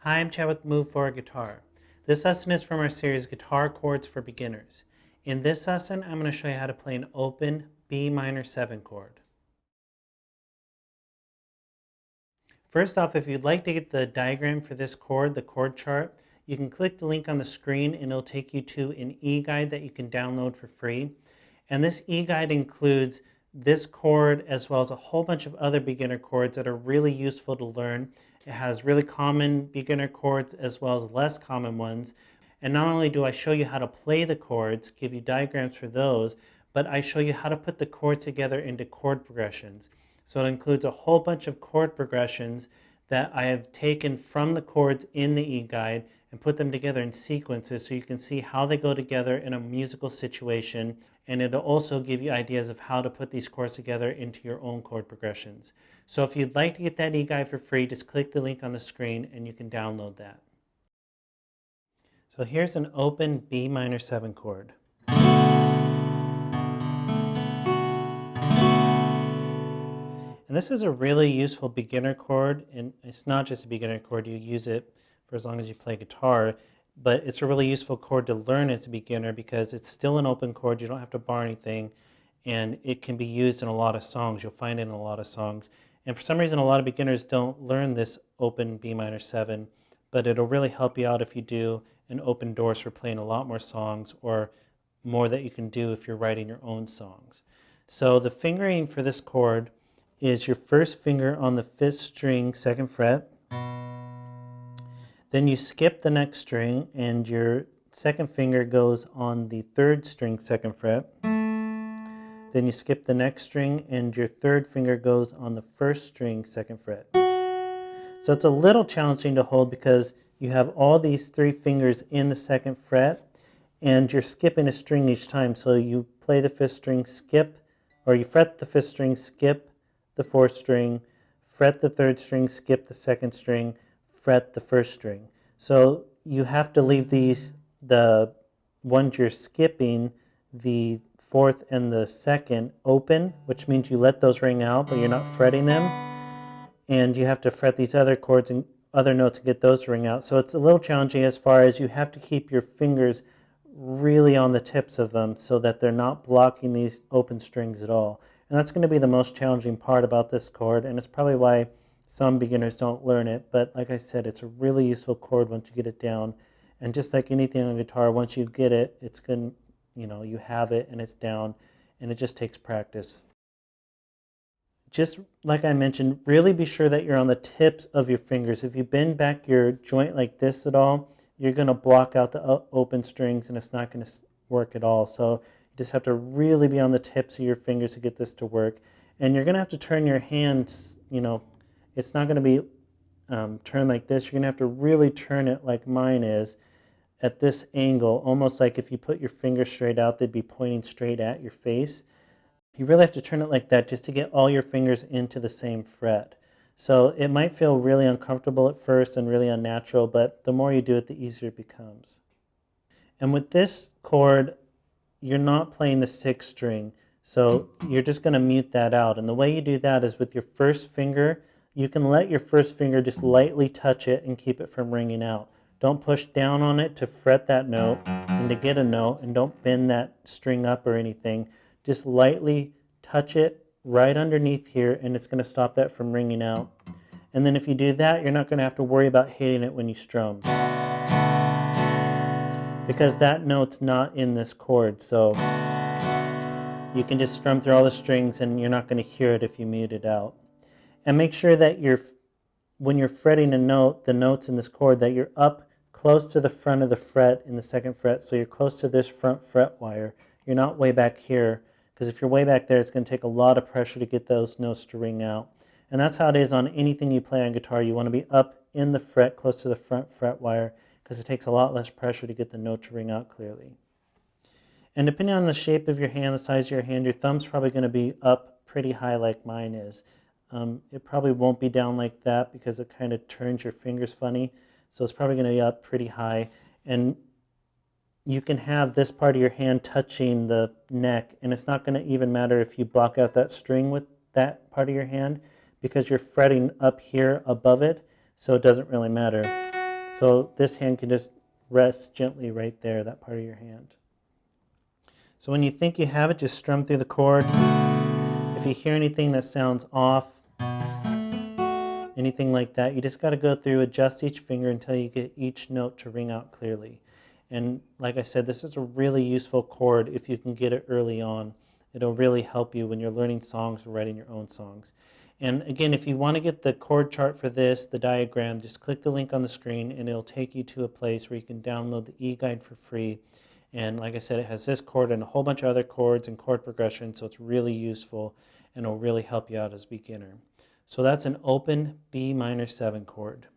Hi, I'm Chad with Move for Guitar. This lesson is from our series Guitar Chords for Beginners. In this lesson, I'm going to show you how to play an open Bm7 chord. First off, if you'd like to get the diagram for this chord, the chord chart, you can click the link on the screen and it'll take you to an eGuide that you can download for free. And this eGuide includes this chord as well as a whole bunch of other beginner chords that are really useful to learn. It has really common beginner chords as well as less common ones. And not only do I show you how to play the chords, give you diagrams for those, but I show you how to put the chords together into chord progressions. So it includes a whole bunch of chord progressions that I have taken from the chords in the eGuide and put them together in sequences so you can see how they go together in a musical situation, and it'll also give you ideas of how to put these chords together into your own chord progressions. So if you'd like to get that eGuide for free, just click the link on the screen and you can download that. So here's an open Bm7 chord. And this is a really useful beginner chord, and it's not just a beginner chord, you use it for as long as you play guitar, but it's a really useful chord to learn as a beginner because it's still an open chord, you don't have to bar anything, and it can be used in a lot of songs. You'll find it in a lot of songs. And for some reason, a lot of beginners don't learn this open Bm7, but it'll really help you out if you do, and open doors for playing a lot more songs or more that you can do if you're writing your own songs. So the fingering for this chord is your first finger on the 5th string, 2nd fret. Then you skip the next string and your second finger goes on the 3rd string, 2nd fret. Then you skip the next string and your 3rd finger goes on the 1st string, 2nd fret. So it's a little challenging to hold because you have all these 3 fingers in the 2nd fret and you're skipping a string each time. So you play the 5th string, skip, or you fret the 5th string, skip the 4th string, fret the 3rd string, skip the 2nd string, fret the 1st string. So you have to leave the ones you're skipping, the 4th and the 2nd, open, which means you let those ring out, but you're not fretting them. And you have to fret these other chords and other notes and get those to ring out. So it's a little challenging as far as you have to keep your fingers really on the tips of them so that they're not blocking these open strings at all. And that's going to be the most challenging part about this chord, and it's probably why some beginners don't learn it. But like I said, it's a really useful chord once you get it down. And just like anything on guitar, once you get it, it's good, you have it and it's down, and it just takes practice. Just like I mentioned, really be sure that you're on the tips of your fingers. If you bend back your joint like this at all, you're going to block out the open strings and it's not going to work at all. So you just have to really be on the tips of your fingers to get this to work. And you're going to have to turn your hands, it's not going to be turned like this. You're going to have to really turn it like mine is at this angle, almost like if you put your fingers straight out, they'd be pointing straight at your face. You really have to turn it like that just to get all your fingers into the same fret. So it might feel really uncomfortable at first and really unnatural, but the more you do it, the easier it becomes. And with this chord, you're not playing the 6th string, so you're just going to mute that out. And the way you do that is with your first finger, you can let your first finger just lightly touch it and keep it from ringing out. Don't push down on it to fret that note and to get a note, and don't bend that string up or anything. Just lightly touch it right underneath here, and it's going to stop that from ringing out. And then if you do that, you're not going to have to worry about hitting it when you strum, because that note's not in this chord. So you can just strum through all the strings and you're not going to hear it if you mute it out. And make sure that when you're fretting a note, the notes in this chord, that you're up close to the front of the fret in the 2nd fret, so you're close to this front fret wire. You're not way back here, because if you're way back there, it's going to take a lot of pressure to get those notes to ring out. And that's how it is on anything you play on guitar. You want to be up in the fret, close to the front fret wire, because it takes a lot less pressure to get the note to ring out clearly. And depending on the shape of your hand, the size of your hand, your thumb's probably going to be up pretty high like mine is. It probably won't be down like that because it kind of turns your fingers funny. So it's probably going to be up pretty high. And you can have this part of your hand touching the neck, and it's not going to even matter if you block out that string with that part of your hand because you're fretting up here above it, so it doesn't really matter. So this hand can just rest gently right there, that part of your hand. So when you think you have it, just strum through the chord. If you hear anything that sounds off, anything like that, you just got to go through, adjust each finger until you get each note to ring out clearly. And like I said, this is a really useful chord if you can get it early on. It'll really help you when you're learning songs or writing your own songs. And again, if you want to get the chord chart for this, the diagram, just click the link on the screen and it'll take you to a place where you can download the eGuide for free. And like I said, it has this chord and a whole bunch of other chords and chord progression, so it's really useful and it'll really help you out as a beginner. So that's an open B minor 7 chord.